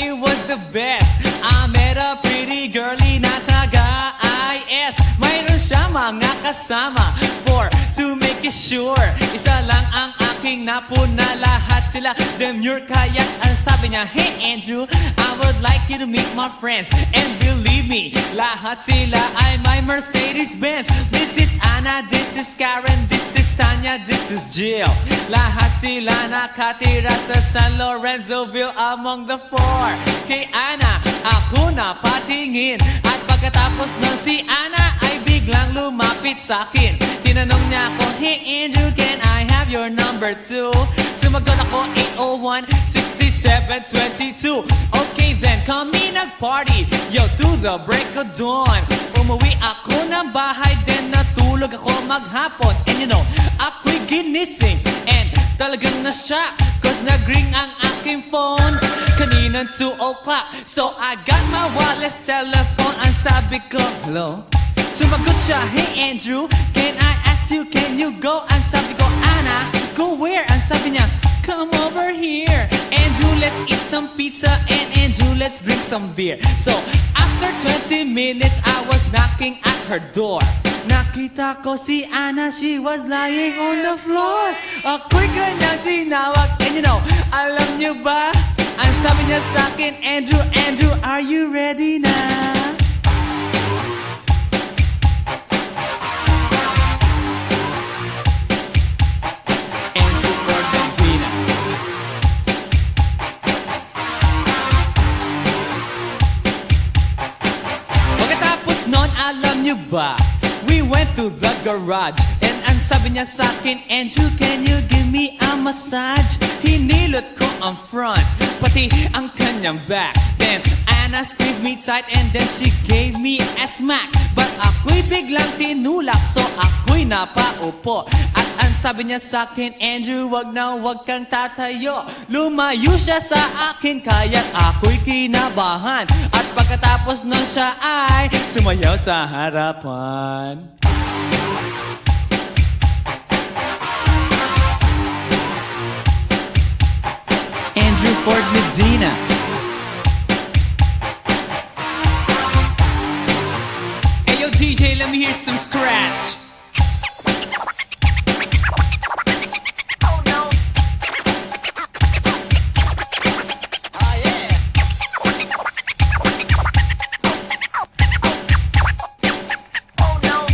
it was the best. I met a pretty girlie na taga-IS. Mayroon siya mga kasama to make it sure. Isa lang ang aking napuna, lahat sila demure. Kaya ang sabi niya, hey Andrew, I would like you to meet my friends. And believe me, lahat sila ay my Mercedes-Benz. This is Anna, this is Karen, this is Tanya, this is Jill. Lahat sila nakatira sa San Lorenzoville among the four. Kay Anna, ako na patingin. At pagkatapos nun si Anna ay biglang lumapit sa akin. Tinanong niya ako, hey Andrew, can I have your number too? Sumagot ako, 801-6722. Okay then, kami nag-party, yo, to the break of dawn. Umuwi ako ng bahay, then natulog ako maghapon. And you know, ako'y ginising, and talagang na-shock, cause nag-ring ang aking phone kaninang 2 o'clock. So I got my wireless telephone, ang sabi ko, hello? Sumagot siya, hey Andrew, can I ask you, can you go? Ang sabi ko, Anna, go where? Ang sabi niya, come over here. Andrew, let's eat some pizza, and Andrew, let's drink some beer. So after 20 minutes, I was knocking at her door. Nakita ko si Anna, she was lying on the floor. Ako'y kanyang tinawag, and you know, alam niyo ba? Ang sabi niya sa akin, Andrew, Andrew, are you ready na? Andrew Ford Medina. Pagkatapos nun, alam niyo ba? We went to the garage, and ang sabi niya sa akin, Andrew, can you give me a massage? Hinilot ko ang front, pati ang kanyang back. Then Anna squeezed me tight, and then she gave me a smack. But ako'y biglang tinulak, so ako'y napaupo. At ang sabi niya sa akin, Andrew, wag na wag kang tatayo. Lumayo siya sa akin, kaya't ako'y kinabahan. At pagkatapos nun siya ay sumayaw sa harapan. Andrew Ford Medina. Hey yo DJ, let me hear some scratch. Oh no. Oh yeah. Oh no.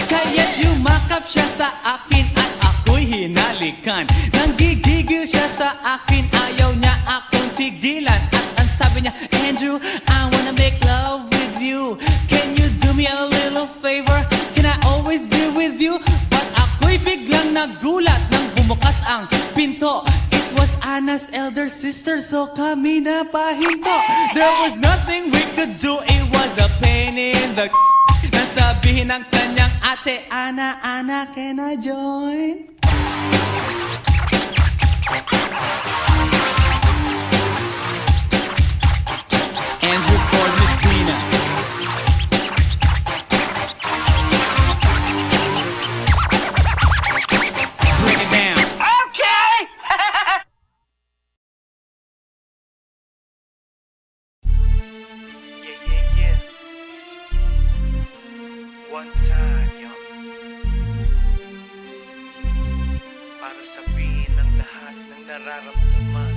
Kaya't yumakap siya sa akin at ako'y hinalikan. Nanggigigil siya sa akin, ayaw niya akong tigilan. At ang sabi niya, Andrew, I wanna make love with you. Can you do me a little favor? Can I always be with you? But ako'y biglang nagulat nang bumukas ang pinto. It was Anna's elder sister, so kami na pahinto. There was nothing we could do, it was a pain in the nasabihin ng kanyang ate, Anna, Anna, can I join? Andrew Ford Medina. Bring it down. Okay. Yeah. One time, yo. Para sabihin ng lahat ng nararamdaman.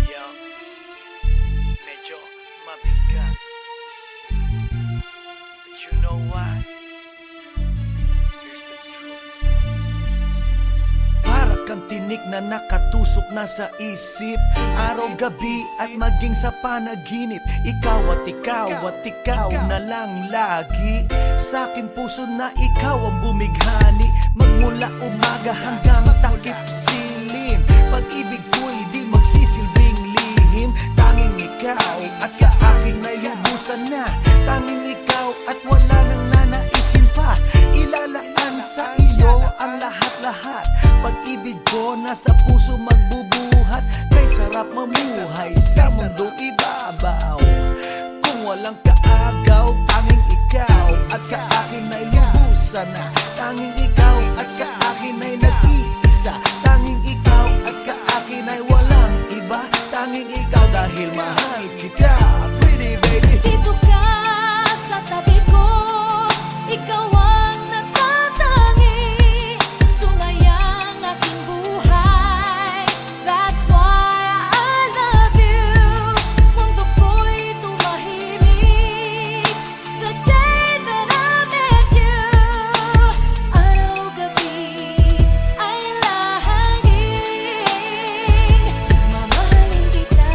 Yo, medyo mabigat. But you know what? Here's the truth. Para kang tinik na nakatusok na sa isip, araw-gabi at maging sa panaginip. Ikaw at ikaw na lang lagi. Sa aking puso na ikaw ang bumighani. Magmula umaga hanggang takip silim. Pag-ibig ko'y di magsisilbing lihim. Tanging ikaw at sa akin may lubusan na. Tanging ikaw at wala nang nanaisin pa. Ilalaan sa iyo ang lahat-lahat. Pag-ibig ko nasa puso magbubuhat. Kay sarap mamuhay sa mundong ibabaw. Kung walang kaagaw, tanging ikaw at sa akin ay lubusan na. Tanging ikaw at sa akin ay nag-iisa. Tanging ikaw at sa akin ay walang iba, tanging ikaw dahil mahal kita. Pretty baby, Dito ka sa tabi ko, ikaw ang natatangi, sumayang aking buhay. That's why I love you. Mundo ko'y tumahimik the day that I met you. Araw-gabi ay lahaging mamahalin kita.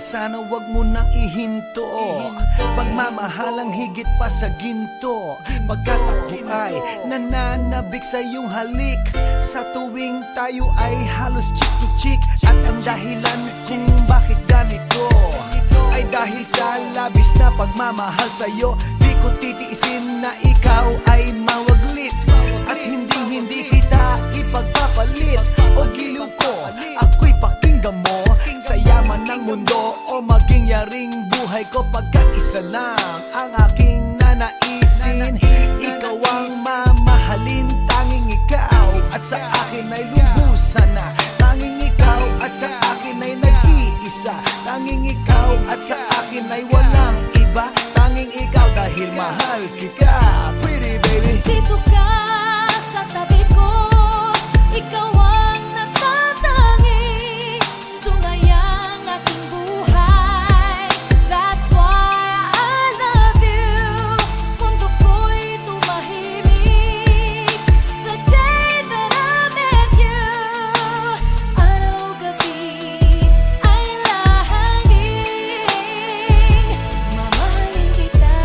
Sana wag mo nang ihinto. Pagmamahalang higit pa sa ginto, pagkat ako ay nananabik sa iyong halik. Sa tuwing tayo ay halos chick to chick, at ang dahilan kung bakit ganito ay dahil sa labis na pagmamahal sa'yo. Di ko titiisin na ikaw ay mawaglit, at hindi kita ipagpapalit. O giliw ko, ako'y pakinggan mo, sa yaman ng mundo o maging yaring buhay ko, pagkat isa lang ang aking nanaisin. Ikaw ang mamahalin, tanging ikaw at sa akin ay lubusan na. Tanging ikaw at sa akin ay nag-iisa, tanging ikaw at sa akin ay walang iba, tanging ikaw dahil mahal kita. Pretty baby, Dito ka sa tabi ko, ikaw ang natatangi, sumayang aking buhay. That's why I love you. Mundo ko'y tumahimik the day that I met you. Araw-gabi ay lahaging mamahalin kita.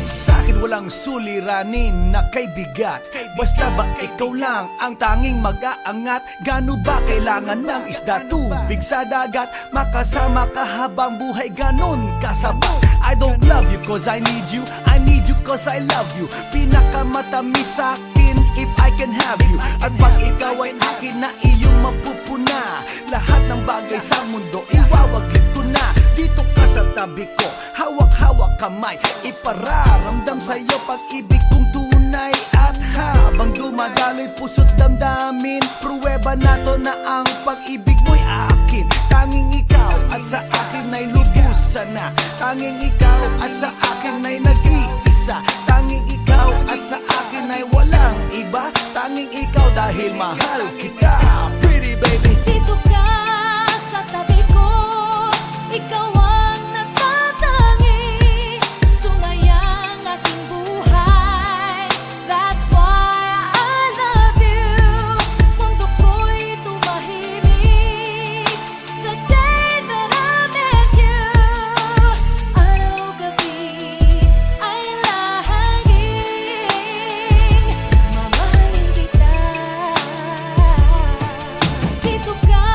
sa'kin walang suliranin na kay bigat, basta ba ikaw lang ang tanging mag-aangat. Gano ba kailangan ng isda, tubig sa dagat, makasama ka habang buhay, ganon kasabat. I don't love you cause I need you, I need you cause I love you. Pinakamatamis sa'kin if I can have you, at pag ikaw ay akin na iyong mapupuna, lahat ng bagay sa mundo iwawaglit ko na. Dito ka sa tabi ko, hawak-hawak kamay, ipararamdam sa'yo pag-ibig kong tunay. At habang dumadaloy puso't damdamin, pruweba na to na ang pag-ibig mo'y akin. Tanging ikaw at sa akin ay lubusan na, tanging ikaw at sa akin ay nag-iisa, tanging ikaw at sa akin ay walang iba, tanging ikaw dahil mahal kita. Pretty baby, Dito ka sa tabi ko, ikaw ang natatangi, sumayang aking buhay. That's why I love you. Mundo ko'y tumahimik the day that I met you. Araw-gabi ay lahaging mamahalin kita. Dito ka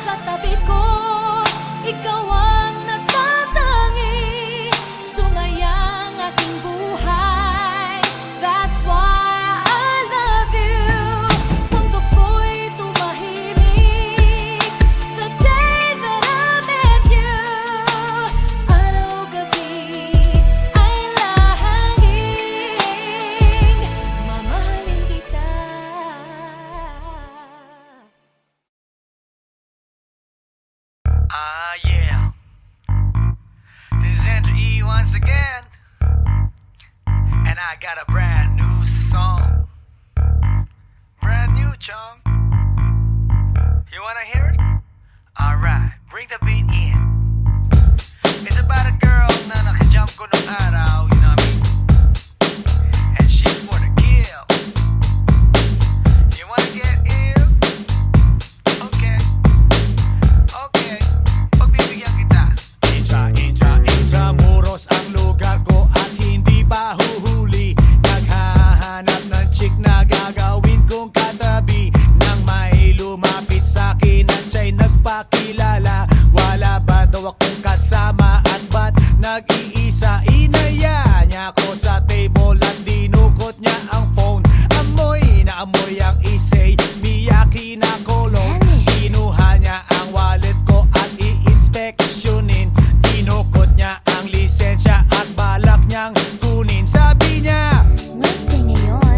sa tabi ko, ikaw ang natatangi, sumayang aking buhay. That's why I love you. Mundo ko'y tumahimik the day that I met you. Araw-gabi ay lahaging mamahalin kita. Yeah. This is Andrew E once again. And I got a brand new song. Brand new, chong. You wanna hear it? Alright, bring the beat in. It's about a girl na nakajump ko nung araw, you know what I mean? And she's for the kill. You wanna get ill? Okay. Okay. Pagbibigyan kita. Intramuros ang lugar ko at hindi pa huhuli. Naghahanap ng chick na gagawin kong katabi, nang may lumapit sa'kin at siya'y nagpakilala. Wala ba daw akong kasama at ba't nag-iisa? Inaya niya ako sa table at dinukot niya ang phone. Amoy na amoy ang isay, Miyaki na kolong. Kinuha niya ang wallet ko at i-inspeksyonin. Dinukot niya ang lisensya at balak niyang kunin. Sabi niya, Gusto niyo yun?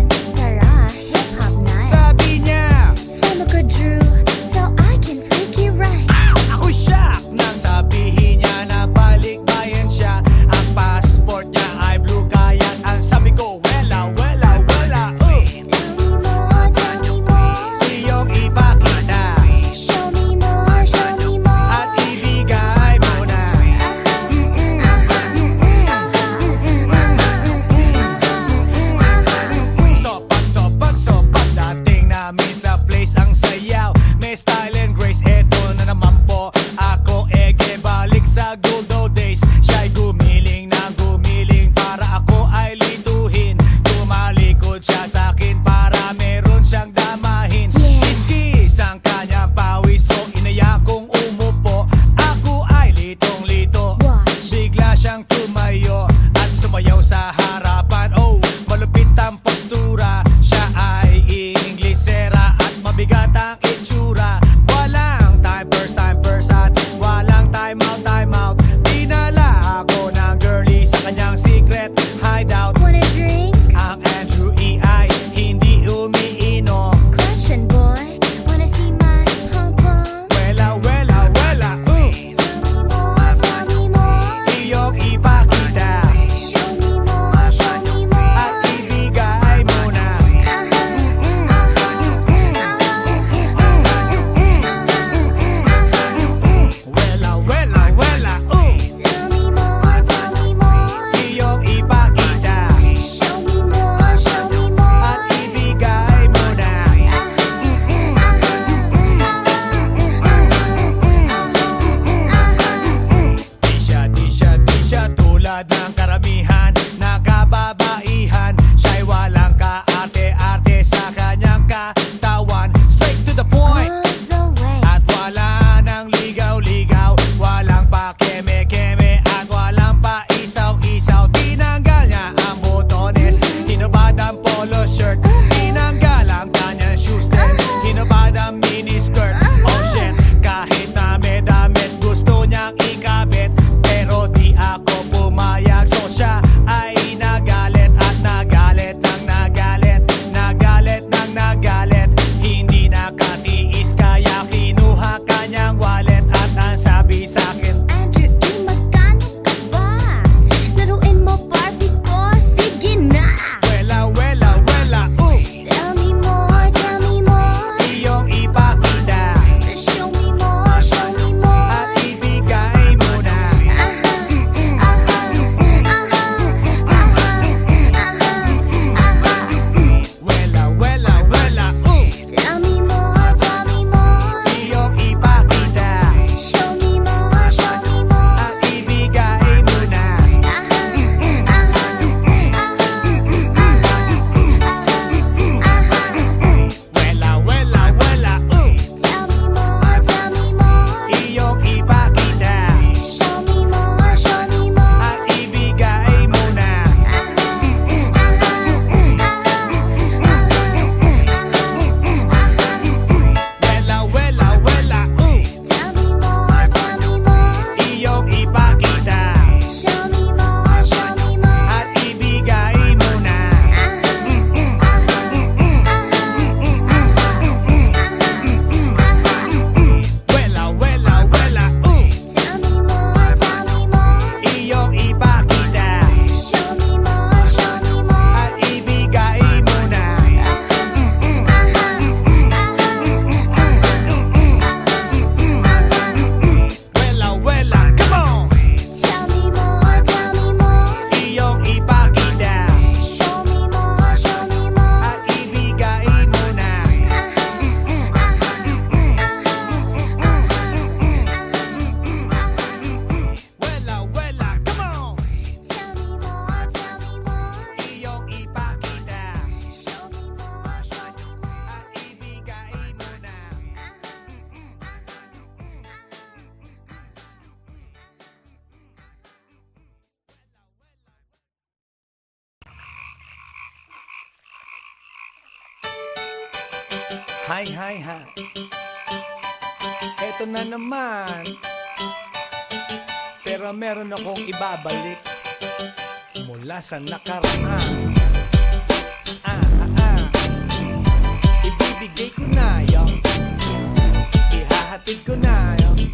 sigaw. Walang pa keme-keme at walang pa isaw-isaw. Tinanggal niya ang botones, hinubad ang polo shirt, tinanggal ang kanyang shoes din, hinubad ang miniskirt. Oh shit, kahit na may damit gusto niyang ikabit, pero di ako pumayag. So siya ay nagalit at nagalit nang nagalit, nagalit nang nagalit. Hindi nakatiis kaya kinuha kanyang wallet at ang sabi sa'kin, Andrew, magkano ka ba? Laruin mo Barbie ko, sige na. wela, wela, wela, Tell me more, tell me more. iyong ipakita Show me more, show me more. at ibigay mo na. Wela, wela, wela, Tell me more, tell me more. iyong ipakita Show me more, show me more. at ibigay mo na. Wela, wela, wela, Tell me more, tell me more. iyong ipakita Show me more, show me more. at ibigay mo na. Wela, wela, wela, Tell me more, tell me more. iyong ipakita Show me more, show me more. at ibigay mo na. Wela, wela, wela, Tell me more, tell me more. iyong ipakita Show me more, show me more. at ibigay mo na. Wela, wela, come on! Tell me more, tell me more. Iyong ipakita Show me more, show me more. at ibigay mo na. Wela, wela, come on! Tell me more, tell me more. Iyong ipakita Show me more, show me more. at ibigay mo na. Hi, hi, hi. Eto na naman. Pero meron akong ibabalik mula sa nakaraan. Ibibigay ko na yung ihahatid ko na yung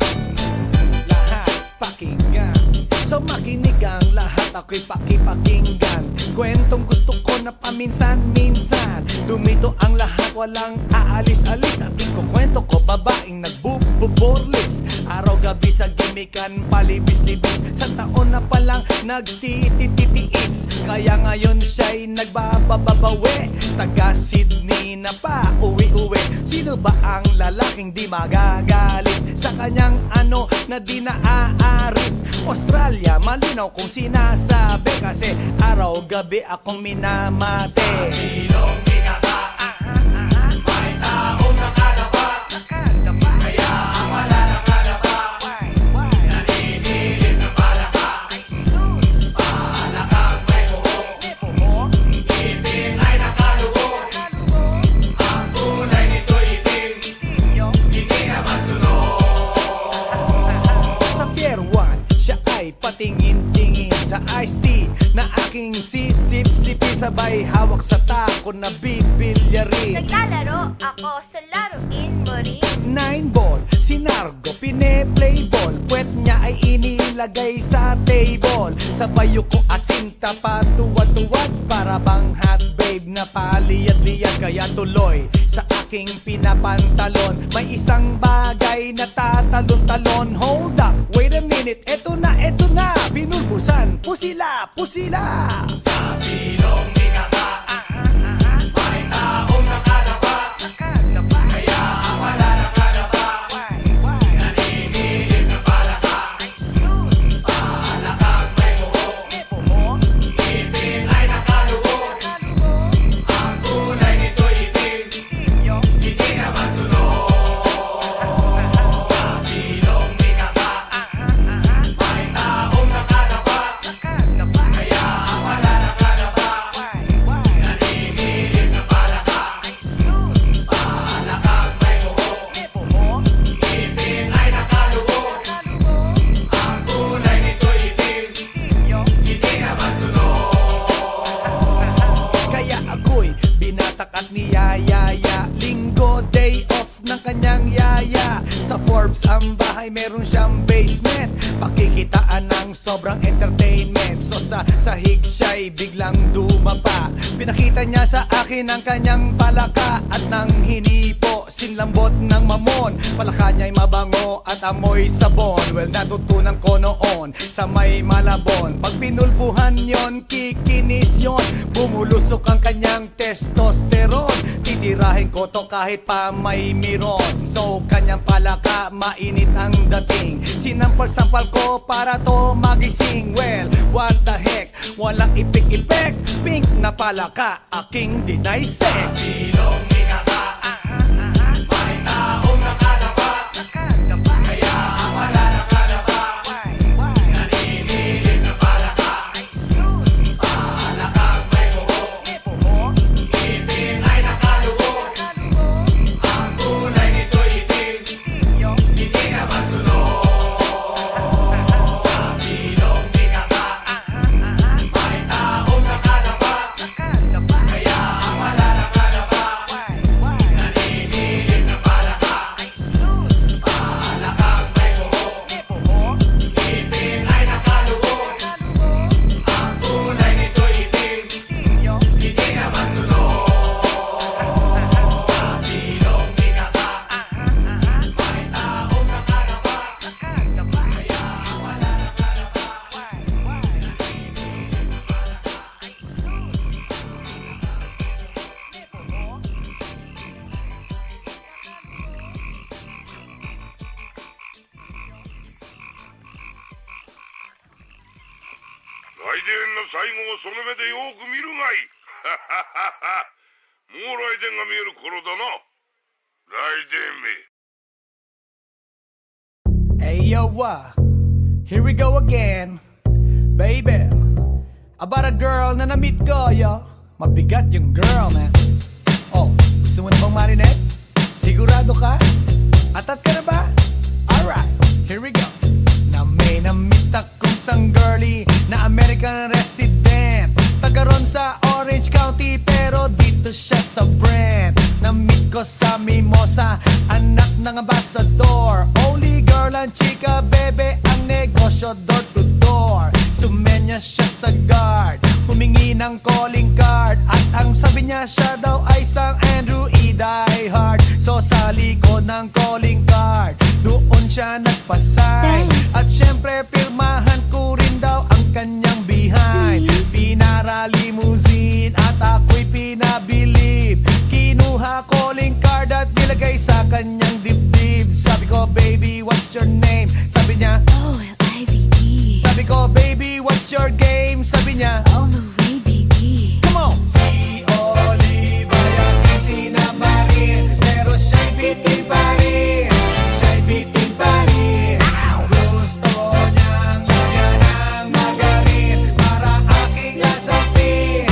lahat pakinggan. So makinig ang lahat, ako'y pakipakinggan. Kwentong gusto ko na paminsan-minsan. Dumito ang lahat, walang aalis-alis. At ikukwento ko, babaeng nagbububorlis. Araw-gabi sa gimikan, palibis-libis. Sa taon na palang nagtititiis. Kaya ngayon siya'y nagbababawi. Taga Sydney na pa, uwi-uwi. Sino ba ang lalaking di magagalit sa kanyang ano na di naaarit? Australia, malinaw kung sinasabi, kasi araw-gabi akong minamate. Sa silong binaka, may taong nakadapa, kaya ang wala nakadapa, naninilig na palaka. Palakang may buhok, ngipin ay nakalugo, ang kulay nito'y itim, hindi naman sunog. Sa Pier 1, siya ay patingin-tingin sa iced tea na aking sisip-sipin, sabay hawak sa tako na bibilyarin. Naglalaro ako sa laruin mo rin. 9-ball, si Nargo pine-playball, puwet niya ay inilagay sa table. Sabay ko asinta patuwad-tuwad, para bang hot babe na paliyad-liyad. Kaya tuloy sa aking pinapantalon, may isang bagay na tatalon-talon. Hold up, wait a minute, eto na, pinulbusan, pusila, pusila. Sa silong binaka, may taong nakadapa, kaya ang wala nakadapa, naninilig na palaka. Palakang may buhok, ngipin ay nakalugo, ang kulay nito'y itim, hindi naman sunog. Sa silong binaka, bahay meron siyang basement, pakikitaan ng sobrang entertainment. So sa sahig siya'y biglang dumapa, pinakita niya sa akin ang kanyang palaka. At nang hinipo, sinlambot ng mamon, palaka niya'y mabango at amoy sabon. Well, natutunan ko noon sa may Malabon, pag pinulbuhan yon, kikinis yon, bumulusok ang kanyang testosterone. Titirahin ko to kahit pa may miron. So kanyang palaka, mainit ang dating, sinampal-sampal ko para to magising. Well, what the heck, walang ipik-ipek, pink na palaka, aking deny sex. Silong ikaka, may taong nakalapa, kaya ang wala nakalapa, naninilig na palaka. Palakang may buhok, ngipin ay nakalubog, ang kulay nito'y itim, hindi na masunod. Sa silong ikaka, may taong nakalapa, kaya ang wala nakalapa, naninilig na palaka. Palakang may buhok, ngipin ay nakalubog, ang kulay nito'y itim, hindi na masunod. Sa silong ikaka, may taong nakalapa, kaya ang wala nakalapa.来電の最後をその目でよく見るがいい。もう来電が見える頃だな。来電め。 Hey yo, here we go again, baby. About a girl na na-meet ko, yo. Mabigat yung girl, man. Oh, gusto mo na bang marinig? Sigurado ka? Atat ka na ba? Alright, here we go. Na may na-meet akong isang girlie na American resident, taga ron sa Orange County, pero dito siya sa Brent. Na-meet ko sa Mimosa, anak ng ambassador. Only girl ang chika, bebe, ang negosyo door to door. Sumenya siya sa guard, humingi ng calling card, at ang sabi niya siya daw ay isang Andrew E. Diehard. So sa likod ng calling card, doon siya nagpasay. At syempre pirmahan ko rin daw ang kanyang behind. Pinara limousine at ako'y pinabilib. Kinuha calling card at nilagay sa kanyang dibdib. Sabi ko, baby, what's your name? Sabi niya, OLIVE. sabi ko, baby, what's your game? Sabi niya, All the way, baby. come on! Si Olive ay aking sinamarin, pero siya'y bitin pa rin. Siya'y bitin pa rin. Gusto niyang lagyan ng magarin para aking lasapin,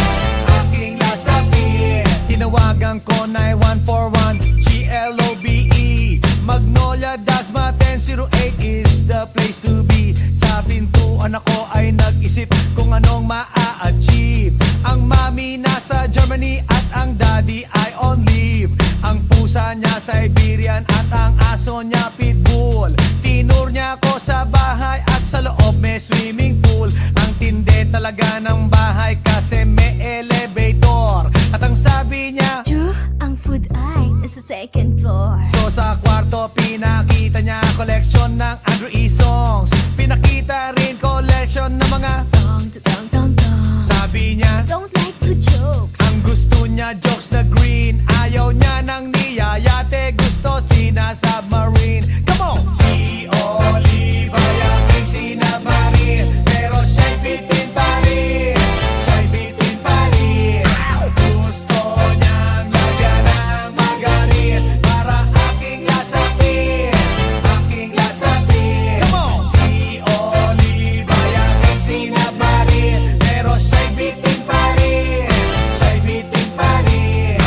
aking lasapin. Tinawagan ko 9141 GLOBE, Magnolia, Dasma 1008 is the place to be. Sa pintuan ako ay nag-isip kung anong maa-achieve. Ang mami nasa Germany at ang daddy ay on leave. Ang pusa niya Siberian at ang aso niya Pitbull. Tinur niya ako sa bahay at sa loob may swimming pool. Ang tindi talaga ng bahay kasi may elevator. At ang sabi niya, True, ang food ay nasa second floor. so sa kwarto pinakita niya collection ng Andrew E. songs. Pinakita rin collection ng mga, Dong, dong, dong, dong. sabi niya, Don't like the jokes. ang gusto niya jokes na green. Ayaw niya ng niyayate, gusto sina-submarine. Come on! Si Olive ay aking sinabarin, pero siya'y bitin pa rin. Siya'y bitin pa rin. Gusto niyang lagyan ng magarin para aking lasapin, aking lasapin. Come on! Si Olive ay aking sinabarin, pero siya'y bitin pa rin. Siya'y bitin pa rin.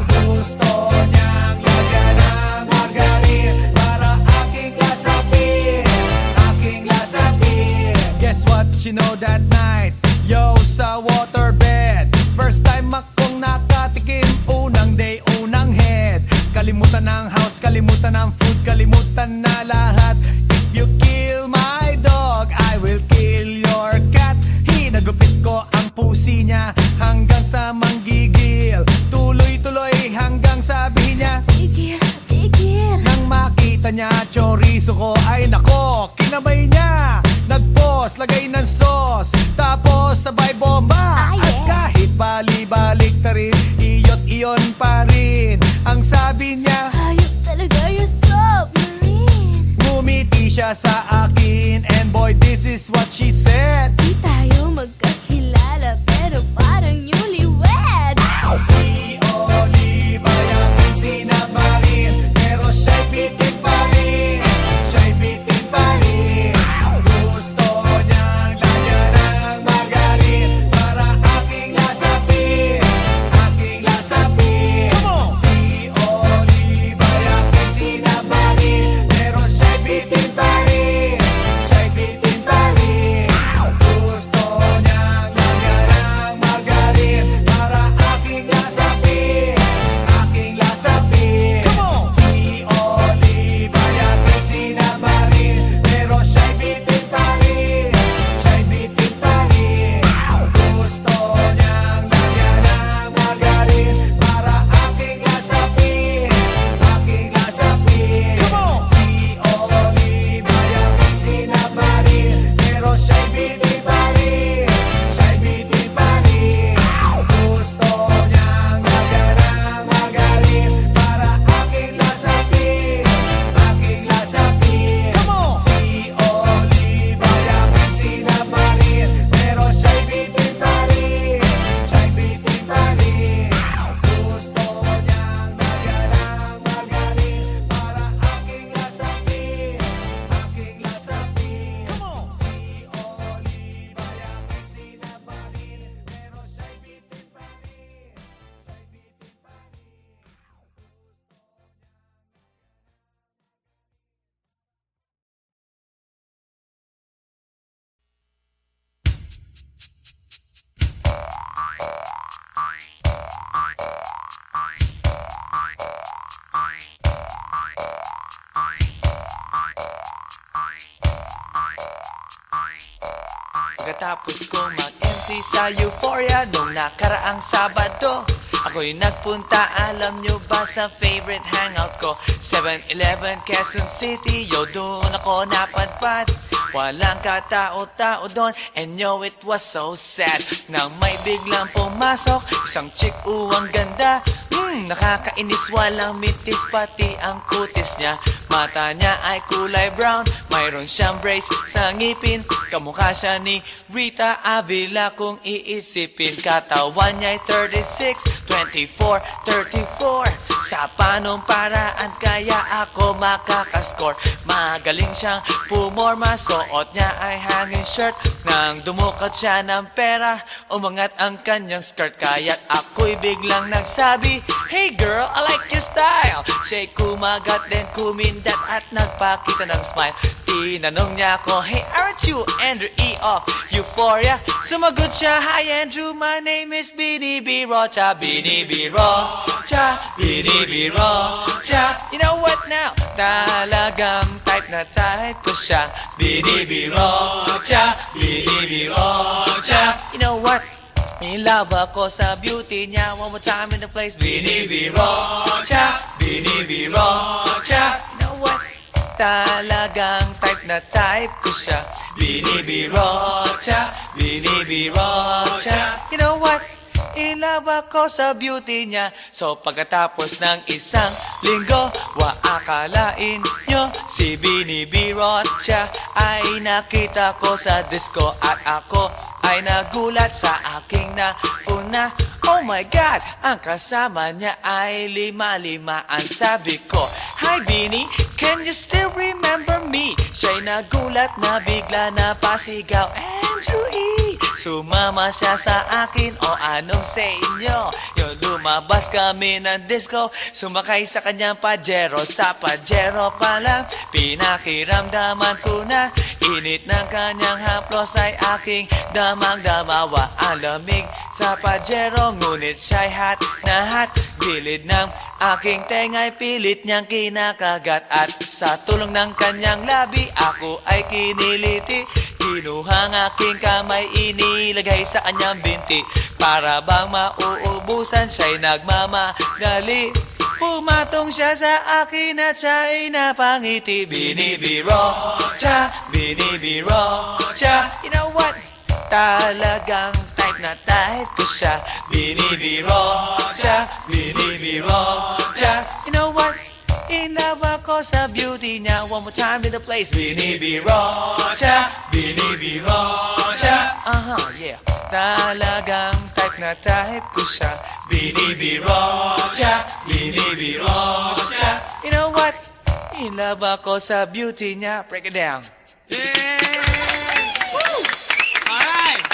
Gusto niyang lagyan ng magarin para aking lasapin, aking lasapin. Guess what you know that night? Yo, sa waterbed, first time akong nakatikim. Unang day, unang head. Kalimutan ng house, kalimutan ng food, kalimutan na lahat. sinabay niya, nag-pause, lagay ng sauce, tapos sabay bomba. Ah, yeah. At kahit bali-balik ta rin, iyot iyon pa rin. Ang sabi niya, Hayop talaga yung submarine. ngumiti siya sa akin, and boy, this is what she said. Di tayo magkakilala pero parang newlywed. Si Olive ay aking sinamarin, pero siya'y bitin pa rin. Siya'y bitin pa rin. Gusto niyang lagyan ng margarin para aking lasapin, aking lasapin. Si Olive ay aking sinamarin, pero siya'y bitin pa rin. Siya'y bitin pa rin. Gusto niyang lagyan ng margarin para aking lasapin, aking lasapin. Si Olive ay aking sinamarin, pero siya'y bitin pa rin. Siya'y bitin pa rin. Gusto niyang lagyan ng margarin para aking lasapin, aking lasapin. Si Olive ay aking sinamarin, pero siya'y bitin pa rin. Siya'y bitin pa rin. Gusto niyang lagyan ng margarin para aking lasapin, aking lasapin. Si Olive ay aking sinamarin, pero siya'y bitin pa rin. Siya'y bitin pa rin. Gusto niyang lagyan ng margarin para aking lasapin, aking lasapin. Si Olive ay aking sinamarin, pero siya'y bitin pa rin. Siya'y bitin pa rin. Pagkatapos ko mag-MC sa Euphoria nung nakaraang Sabado, ako'y nagpunta, alam nyo ba, sa favorite hangout ko, 7-Eleven, Quezon City. Yo, doon ako napadpad, walang katao-tao doon, and yo, it was so sad nang may biglang pumasok isang chick, ang ganda. Nakakainis, walang mitis, pati ang kutis niya. Mata niya ay kulay brown, mayroon siyang brace sa ngipin. Kamukha siya ni Rita Avila kung iisipin. Katawan niya'y 36, 24, 34. Sa panong paraan kaya ako makakascore. Magaling siyang pumorma, suot niya ay hanging shirt. Nang dumukot siya ng pera, umangat ang kanyang skirt. Kaya't ako'y biglang nagsabi, "Hey girl, I like your style." Siya'y kumagat, then kumindat at nagpakita ng smile. Tinanong niya ako, "Hey, aren't you Andrew E. of Euphoria?" Sumagot siya, "Hi Andrew, my name is Bini B. Rocha." Bini B. Rocha, Bini B. Rocha. You know what now? Talagang type na type ko siya. Bini B. Rocha, Bini B. Rocha. You know what? In love ako sa beauty niya. One more time in the place. Bini B. Rocha, Bini B. Rocha. You know what? Talagang type na type ko siya. Bini B. Rocha, Bini B. Rocha. You know what? In love ako sa beauty niya. So pagkatapos ng isang linggo, akalain nyo si Bini B. Rocha ay nakita ko sa disco. At ako ay nagulat sa aking nauna. Oh my God, ang kasama niya ay lima-limaan. Sabi ko, "Hi Bini, can you still remember me?" Siya'y nagulat na bigla na pasigaw, "Andrew E." Sumama siya sa akin, o anong sa inyo? Yung lumabas kami ng disco, sumakay sa kanyang Pajero. Sa Pajero pa lang, pinakiramdaman ko na init ng kanyang haplos ay aking damang-damawa. Ang lamig sa Pajero, ngunit siya'y hot na hot. Gilid ng aking tenga'y pilit niyang kinakagat. At sa tulong ng kanyang labi, ako ay kiniliti. Kinuha ang aking kamay, inilagay sa kanyang binti. Para bang mauubusan, siya'y nagmamadali. Pumatong siya sa akin at siya'y napangiti. Binibiro siya, binibiro siya. You know what? Talagang type na type ko siya. Binibiro siya, binibiro siya. You know what? In love ako sa beauty niya. One more time in the place. Binibiro siya, binibiro siya. Yeah. Talagang type na type ko siya. Binibiro siya, binibiro siya. You know what? In love ako sa beauty niya. Break it down. Alright!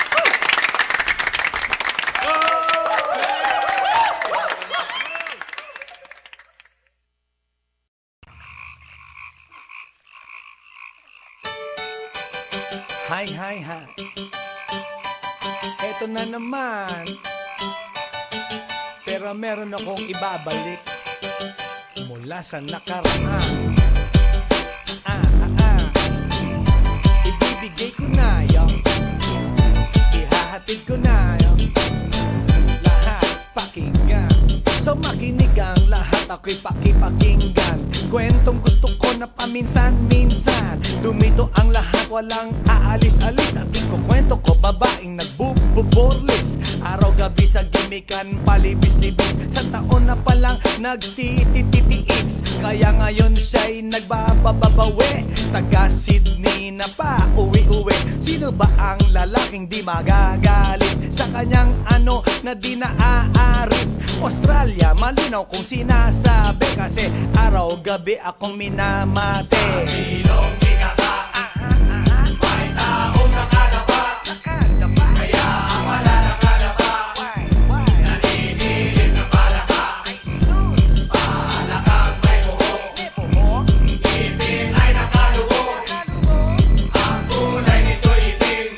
Hi, hi, hi. Eto na naman. Pero meron akong ibabalik mula sa nakaraan. Ibibigay ko na yung ihahatid ko na yung lahat pakinggan. So makinig ang lahat, ako'y pakipakinggan. Kwentong gusto ko na paminsan-minsan. Dumito ang lahat, walang aalis-alis. At ikukwento ko, babaeng nagbububorlis. Araw-gabi sa gimikan, palibis-libis. Sa taon na palang nagtititiis. Kaya ngayon siya'y nagbababawi. Taga Sydney na pa, uwi-uwi. Sino ba ang lalaking di magagalit sa kanyang ano na di naaarit? Australia, malinaw kung sinasabi. Kasi araw-gabi akong minamate. Sa silong di ka ka, may taong nakalapa. Kaya wala nakalapa. Naninilig na palaka. Palakang may buhok. Ipin ay nakalubog. Ang kulay nito'y itim.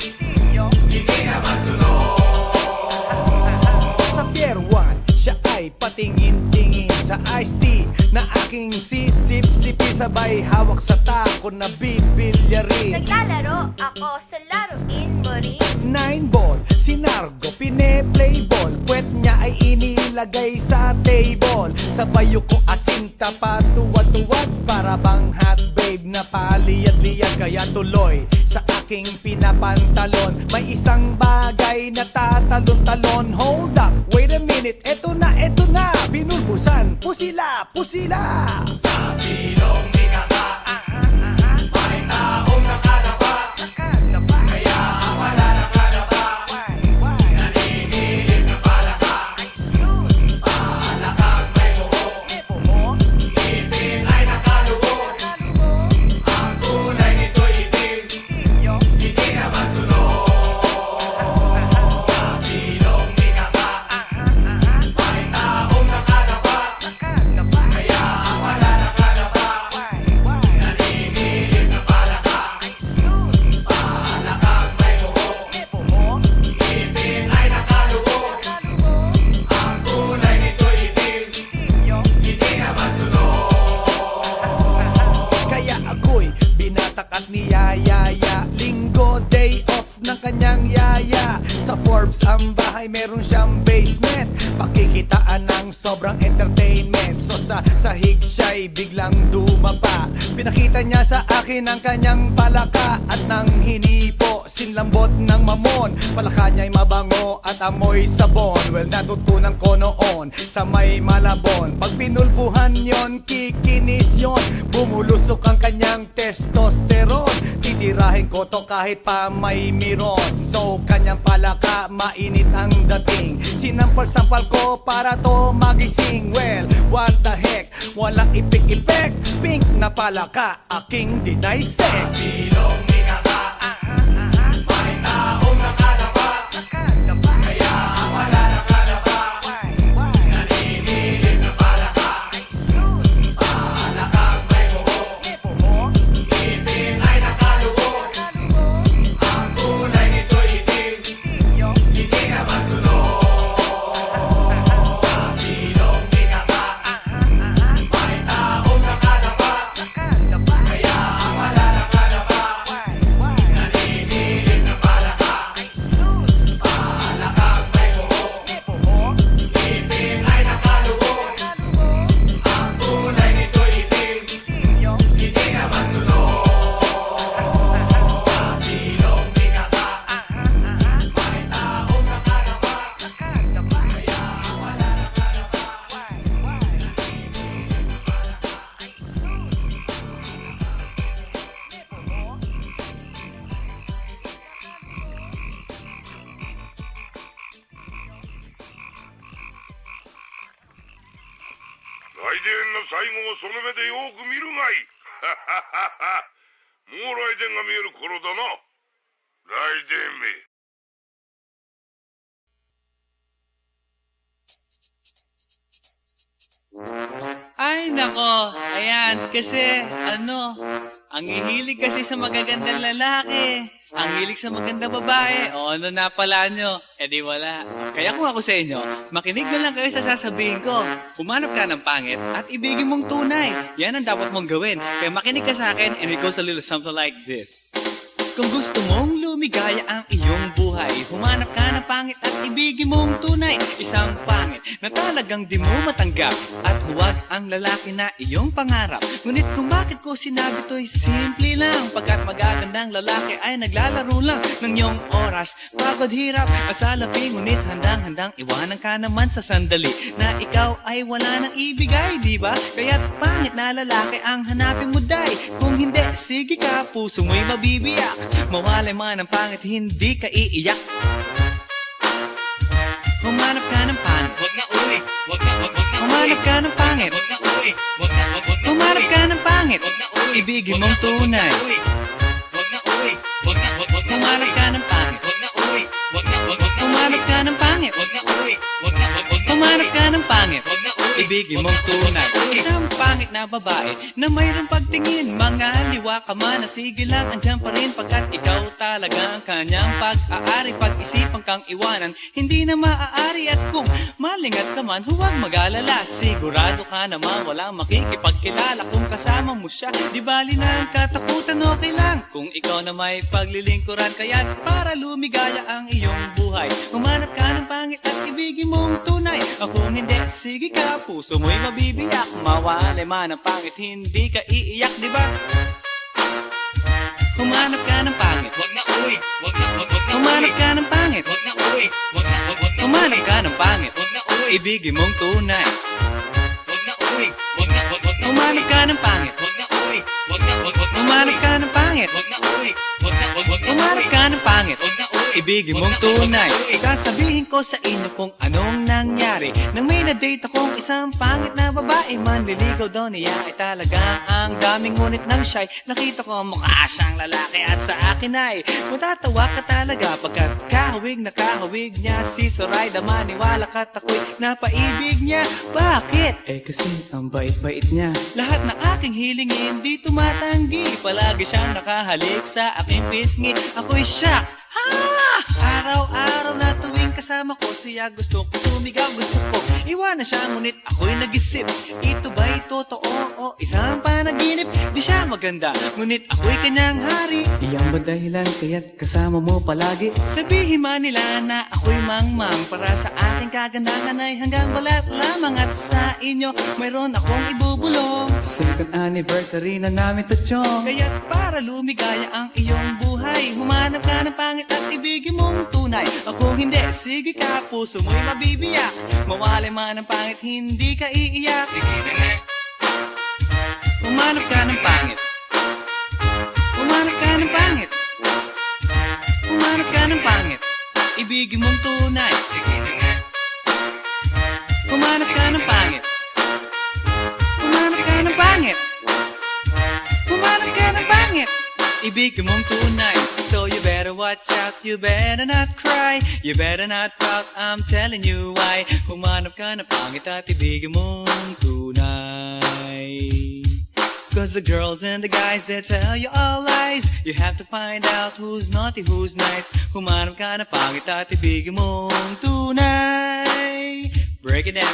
Hindi na masunod. Sa Pier 1, siya ay patingin-tingin sa iced tea na aking sisip-sipin. Sabay hawak sa tako na bibilyari. Naglalaro ako sa laruin mo rin. 9-ball, si Nargo pine-playball. Puwet niya ay inilagay sa table. Sabay ko asinta pa tuwad-tuwad. Para bang hot babe na paliyad-liyad. Kaya tuloy sa aking pinapantalon may isang bagay na tatalon-talon. Hold up, wait a minute, eto na, pinulbusan, pusila, pusila. Sa silong di ka ka, may taong nakalapa. Kaya wala nakalapa. Naninilig na palaka. Palakang may buhok. Ipin ay nakalubog. Ang kulay nito'y itim. Hindi na masunod. Sa silong di ka ka, may taong nakalapa. Kaya wala nakalapa. Naninilig na palaka. Palakang may buhok. Ipin ay nakalubog. Ang kulay nito'y itim. Hindi na masunod. Kaya ako'y binatak at niyayaya. Linggo, day off ng kanyang yaya. Sa Forbes ang bahay, meron siyang basement. Pakikitaan ng sobrang entertainment. So sa sahig siya'y biglang dumapa. Pinakita niya sa akin ang kanyang palaka. At nang hinipo, sinlambot ng mamon. Palaka niya'y mabango at amoy sabon. Well, natutunan ko noon sa may Malabon. Pag pinulbuhan yon, kikinis yon. Bumulusok ang kanyang testosterone. Titirahin ko to kahit pa may miron. So kanyang palaka, mainit ang dating. Sinampal-sampal ko para to magising. Well, what the heck, walang ipik-ipek. Pink na palaka, aking deny sex. Silong di ka ka, may taong nakalapa. Kaya wala nakalapa. Naninilig na palaka. Palakang may buhok. Ipin ay nakalubog. Ang kulay nito'y itim. Hindi na masunod. Sa silong di ka ka, may taong nakalapa. Kaya wala nakalapa. 電の最後をその目でよく見るがいい。はははは。もう雷電が見える頃だな。雷電め。Ay, nako. Ayan, kasi, ang hihilig kasi sa magagandang lalaki. Ang hilig sa magandang babae. O ano na pala nyo? Eh di wala. Kaya kung ako sa inyo, makinig na lang kayo sa sasabihin ko. Humanap ka ng pangit at ibigin mong tunay. Yan ang dapat mong gawin. Kaya makinig ka sa akin and it goes a little something like this. Kung gusto mong lumigaya ang iyong buhay, humanap ka ng pangit at ibigin mong tunay. Isang pangit na talagang di mo matanggap, at huwag ang lalaki na iyong pangarap. Ngunit kung bakit ko sinabi to'y simple lang, pagkat magagandang lalaki ay naglalaro lang ng iyong oras, pagod, hirap at salapi. Ngunit handang-handang iwanan ka naman sa sandali na ikaw ay wala nang ibigay, di ba? Kaya't pangit na lalaki ang hanapin mo, day. Kung hindi, sige ka, puso mo'y mabibiyak. Mawalay man ang pangit, hindi ka iiyak. Humanap ka ng pangit, wag na uwi. Humanap ka ng pangit, wag na uwi. Humanap ka ng pangit, wag na uwi. Ibigin mong tunay. Wag na uwi. Humanap ka ng pangit, wag na uwi. Humanap ka ng pangit, wag na uwi. Humanap ka ng pangit, wag na uwi. Ibigin mong tunay. Isang pangit na babae na mayroong pagtingin, mga liwa ka man, na sige lang, andyan pa rin, pagkat ikaw talaga ang kanyang pag-aari. Pag-isipan kang iwanan, hindi na maaari. At kung malingat ka man, huwag mag-alala, sigurado ka naman walang makikipagkilala. Kung kasama mo siya, di bali na ang katakutan, okay lang kung ikaw na may paglilingkuran. Kaya para lumigaya ang iyong buhay, humanap ka ng pangit at ibigin mong tunay. Kung hindi, sige ka, puso mo'y mabibiyak. Mawalay man ang pangit, hindi ka iiyak, di ba? Humanap ka ng pangit, wag na uwi. Humanap ka ng pangit, wag na uwi. Humanap ka ng pangit, wag na uwi. Ibigin mong tunay. Wag na uwi. Humanap ka ng pangit, wag na uwi. Humanap ka ng pangit, wag na uwi. Humanap ka ng pangit, wag na uwi. Ibigin mong tunay. Sasabihin ko sa inyo kung anong nangyari nang may na-date akong isang pangit na babae. Manliligaw daw niya ay talaga ang daming, ngunit nang shy, nakita ko mukha siyang lalaki. At sa akin ay matatawa ka talaga, pagkat kahawig na kahawig niya si Zoraida. Maniwala ka't ako'y napaibig niya. Bakit? Eh kasi ang bait-bait niya. Lahat ng aking hilingin di tumatanggi, palagi siyang nakahalik sa aking pisngi. Ako'y shock. Araw-araw na tuwing kasama ko siya, gusto ko sumigaw, gusto ko iwanan siya. Ngunit ako'y nag-isip, ito ba'y totoo o isang panaginip? Di siya maganda, ngunit ako'y kanyang hari. Iyan ba dahilan kaya't kasama mo palagi? Sabihin man nila na ako'y mangmang, para sa aking kagandahan ay hanggang balat lamang. At sa inyo mayroon akong ibubulong. Second anniversary na namin to, chong. Kaya't para lumigaya ang iyong buhay, humanap ka ng pangit at ibigin mong tunay. Kung hindi, sige ka, puso mo'y mabibiyak. Mawalay man ang pangit, hindi ka iiyak. Sige na nga. Humanap ka ng pangit. Humanap ka ng pangit. Humanap ka ng pangit. Ibigin mong tunay. Sige na nga. Humanap ka ng pangit. Humanap ka ng pangit. Humanap ka ng pangit. Ibigin mong tunay. So you better watch out, you better not cry, you better not pout, I'm telling you why. Humanap ka ng pangit at ibigin mong tunay. Cause the girls and the guys, they tell you all lies. You have to find out who's naughty, who's nice. Humanap ka ng pangit at ibigin mong tunay. Break it down.